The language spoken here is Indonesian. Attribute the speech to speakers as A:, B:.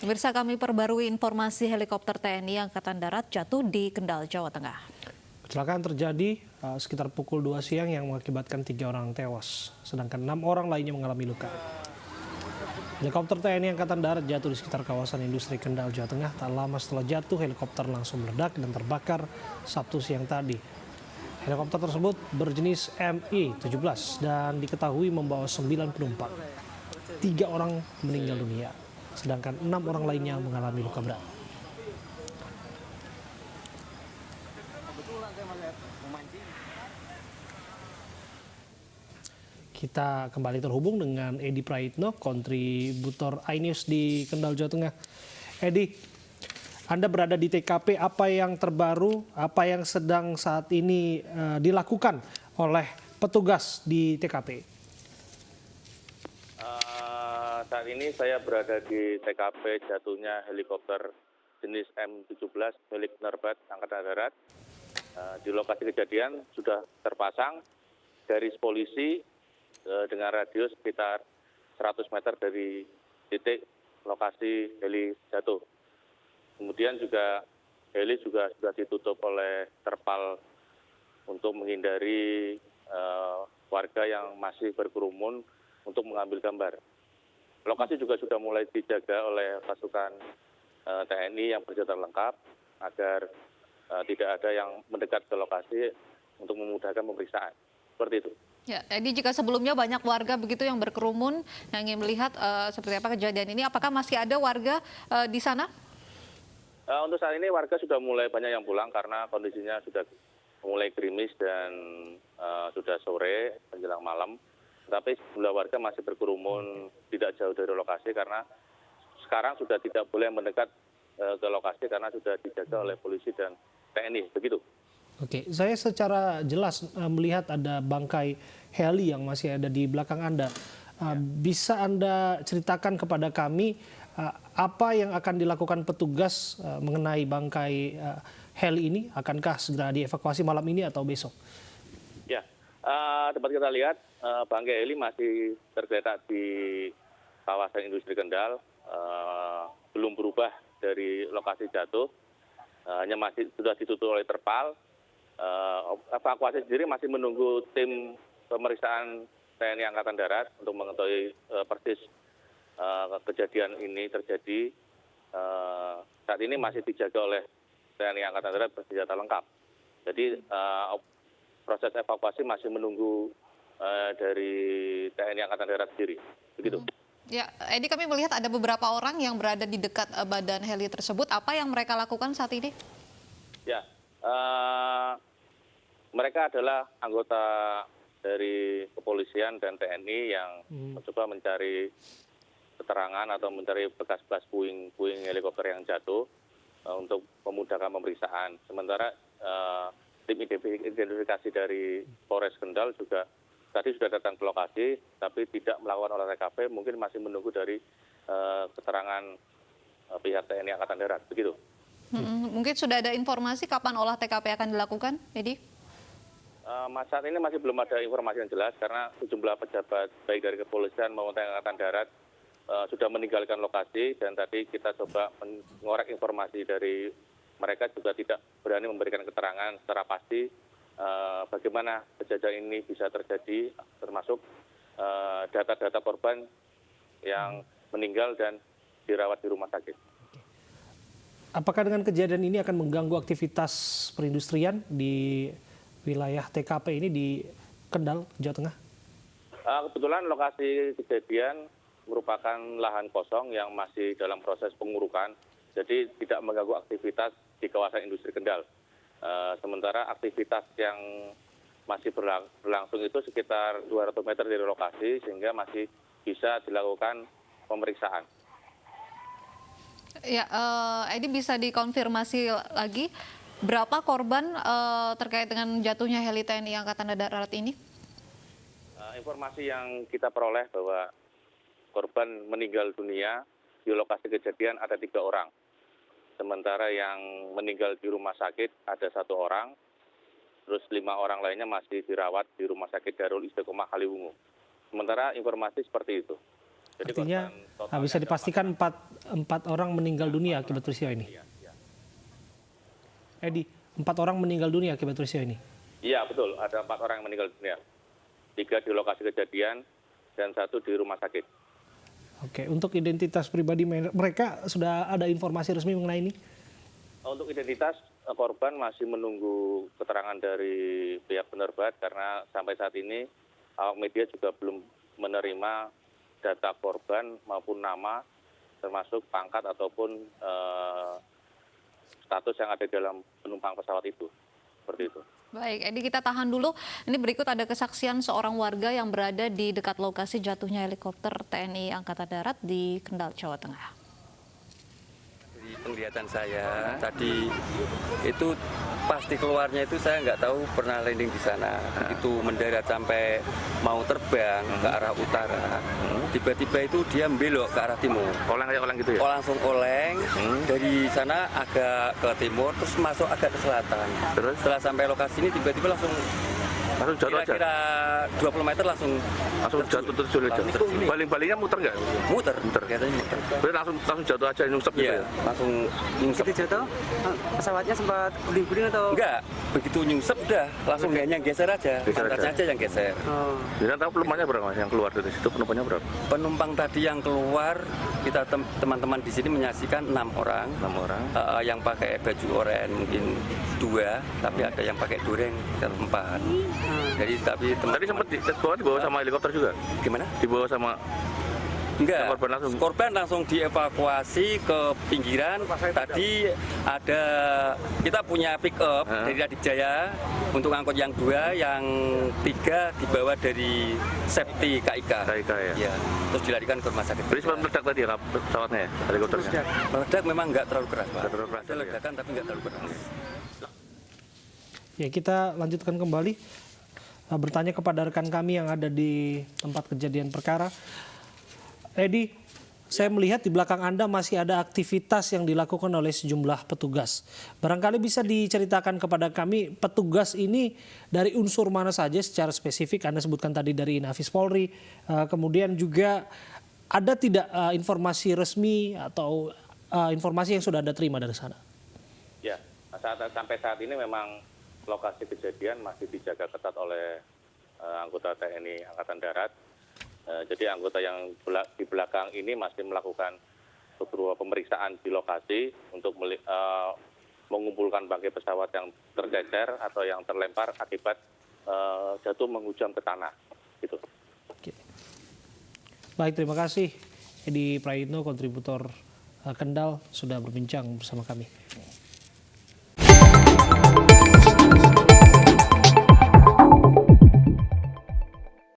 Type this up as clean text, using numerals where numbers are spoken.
A: Pemirsa, kami perbarui informasi helikopter TNI Angkatan Darat jatuh di Kendal, Jawa Tengah.
B: Kecelakaan terjadi sekitar pukul 2 siang yang mengakibatkan 3 orang tewas, sedangkan 6 orang lainnya mengalami luka. Helikopter TNI Angkatan Darat jatuh di sekitar kawasan industri Kendal, Jawa Tengah. Tak lama setelah jatuh, helikopter langsung meledak dan terbakar Sabtu siang tadi. Helikopter tersebut berjenis Mi-17 dan diketahui membawa 9 penumpang. 3 orang meninggal dunia, sedangkan 6 orang lainnya mengalami luka berat. Kita kembali terhubung dengan Edi Praitno, kontributor iNews di Kendal, Jawa Tengah. Edi, Anda berada di TKP, apa yang terbaru, apa yang sedang saat ini dilakukan oleh petugas di TKP?
C: Saat ini saya berada di TKP jatuhnya helikopter jenis M17 milik Penerbat Angkatan Darat. Di lokasi kejadian sudah terpasang garis polisi dengan radius sekitar 100 meter dari titik lokasi heli jatuh. Kemudian juga heli juga sudah ditutup oleh terpal untuk menghindari warga yang masih berkerumun untuk mengambil gambar. Lokasi juga sudah mulai dijaga oleh pasukan TNI yang bersenjata lengkap agar tidak ada yang mendekat ke lokasi untuk memudahkan pemeriksaan. Seperti itu.
A: Ya, jadi jika sebelumnya banyak warga begitu yang berkerumun yang ingin melihat seperti apa kejadian ini, apakah masih ada warga di sana?
C: Untuk saat ini warga sudah mulai banyak yang pulang karena kondisinya sudah mulai gerimis dan sudah sore menjelang malam. Tapi sejumlah warga masih berkerumun tidak jauh dari lokasi karena sekarang sudah tidak boleh mendekat ke lokasi karena sudah dijaga oleh polisi dan TNI. Begitu.
B: Oke, saya secara jelas melihat ada bangkai heli yang masih ada di belakang Anda. Bisa Anda ceritakan kepada kami apa yang akan dilakukan petugas mengenai bangkai heli ini? Akankah segera dievakuasi malam ini atau besok?
C: Ya, dapat kita lihat bangkai heli masih tergeletak di kawasan industri Kendal, belum berubah dari lokasi jatuh, hanya masih sudah ditutup oleh terpal. Evakuasi sendiri masih menunggu tim pemeriksaan TNI Angkatan Darat untuk mengetahui persis kejadian ini terjadi. Saat ini masih dijaga oleh TNI Angkatan Darat bersenjata lengkap. Jadi proses evakuasi masih menunggu dari TNI Angkatan Darat sendiri. Begitu.
A: Ya, Edi, kami melihat ada beberapa orang yang berada di dekat badan heli tersebut. Apa yang mereka lakukan saat ini?
C: Ya, mereka adalah anggota dari kepolisian dan TNI yang mencoba mencari keterangan atau mencari bekas-bekas puing helikopter yang jatuh untuk memudahkan pemeriksaan. Sementara tim identifikasi dari Polres Kendal juga tadi sudah datang ke lokasi, tapi tidak melakukan olah TKP, mungkin masih menunggu dari keterangan pihak TNI Angkatan Darat. Begitu.
A: Mungkin sudah ada informasi kapan olah TKP akan dilakukan, Edi?
C: Saat ini masih belum ada informasi yang jelas karena sejumlah pejabat baik dari kepolisian maupun TNI Angkatan Darat sudah meninggalkan lokasi dan tadi kita coba mengorek informasi dari mereka juga tidak berani memberikan keterangan secara pasti bagaimana kejadian ini bisa terjadi, termasuk data-data korban yang meninggal dan dirawat di rumah sakit.
B: Apakah dengan kejadian ini akan mengganggu aktivitas perindustrian di wilayah TKP ini di Kendal, Jawa Tengah?
C: Kebetulan lokasi kejadian merupakan lahan kosong yang masih dalam proses pengurukan, jadi tidak mengganggu aktivitas di kawasan industri Kendal. Sementara aktivitas yang masih berlangsung itu sekitar 200 meter dari lokasi, sehingga masih bisa dilakukan pemeriksaan.
A: Ya, Edi, bisa dikonfirmasi lagi berapa korban terkait dengan jatuhnya heli TNI Angkatan Darat ini?
C: Informasi yang kita peroleh bahwa korban meninggal dunia di lokasi kejadian ada 3 orang. Sementara yang meninggal di rumah sakit ada 1 orang, terus 5 orang lainnya masih dirawat di Rumah Sakit Darul Istiqomah Kaliwungu. Sementara informasi seperti itu. Jadi
B: Artinya
C: korban totalnya
B: bisa
C: ada
B: dipastikan empat orang meninggal dunia akibat peristiwa ini. Edi, 4 orang meninggal dunia akibat peristiwa ini.
C: Iya betul, ada 4 orang yang meninggal dunia. 3 di lokasi kejadian dan 1 di rumah sakit.
B: Oke, untuk identitas pribadi mereka sudah ada informasi resmi mengenai ini?
C: Untuk identitas korban masih menunggu keterangan dari pihak penerbat karena sampai saat ini awak media juga belum menerima data korban maupun nama termasuk pangkat ataupun status yang ada dalam penumpang pesawat itu. Seperti itu.
A: Baik, Edi, kita tahan dulu. Ini berikut ada kesaksian seorang warga yang berada di dekat lokasi jatuhnya helikopter TNI Angkatan Darat di Kendal, Jawa Tengah.
D: Dari penglihatan saya tadi itu pasti keluarnya itu saya nggak tahu pernah landing di sana. Itu mendarat sampai mau terbang ke arah utara. Tiba-tiba itu dia belok ke arah timur.
C: Oleng gitu ya?
D: Langsung oleng dari sana agak ke timur terus masuk agak ke selatan.
C: Terus?
D: Setelah sampai lokasi ini tiba-tiba langsung
C: Jatuh aja?
D: kira-kira 20 meter langsung
C: Jatuh terus aja? Baling-balingnya muter nggak?
D: muter. Katanya muter.
C: Berarti langsung jatuh aja, nyungsep gitu
D: Iya,
C: ya?
D: langsung nyungsep.
E: Begitu jatuh, pesawatnya sempat guling-guling atau?
D: Enggak, begitu nyungsep udah langsung hanya geser aja. Pantasnya aja yang geser.
E: Oh.
C: Jadi tahu penumpangnya berapa yang keluar dari situ, penumpangnya berapa?
D: Penumpang tadi yang keluar, kita teman-teman di sini menyaksikan 6 orang.
C: 6 orang.
D: Yang pakai baju oranye mungkin 2, tapi ada yang pakai dureng 4. Jadi tapi
C: Tadi sempat dibawa sama helikopter juga?
D: gimana?
C: Dibawa sama
D: Enggak,
C: korban langsung?
D: langsung dievakuasi ke pinggiran. Tadi ada, kita punya pick up dari Radik Jaya untuk angkut yang 2, yang 3 dibawa dari safety KIK.
C: KIK ya?
D: Iya, terus dilarikan ke rumah sakit.
C: Jadi sempat meledak tadi ya pesawatnya ya, helikopternya?
D: Meledak memang nggak terlalu keras, Pak.
C: Nggak terlalu keras,
D: Ada
C: ya?
D: ledakan tapi nggak terlalu keras.
B: Ya, kita lanjutkan kembali bertanya kepada rekan kami yang ada di tempat kejadian perkara. Edi, saya melihat di belakang Anda masih ada aktivitas yang dilakukan oleh sejumlah petugas. Barangkali bisa diceritakan kepada kami petugas ini dari unsur mana saja secara spesifik. Anda sebutkan tadi dari Inafis Polri, kemudian juga ada tidak informasi resmi atau informasi yang sudah Anda terima dari sana?
C: Ya, sampai saat ini memang lokasi kejadian masih dijaga ketat oleh anggota TNI Angkatan Darat. Jadi anggota yang di belakang ini masih melakukan beberapa pemeriksaan di lokasi untuk mengumpulkan bangkai pesawat yang tergeser atau yang terlempar akibat jatuh menghujam ke tanah. Gitu.
B: Oke. Baik, terima kasih Edi Praitno, kontributor Kendal, sudah berbincang bersama kami.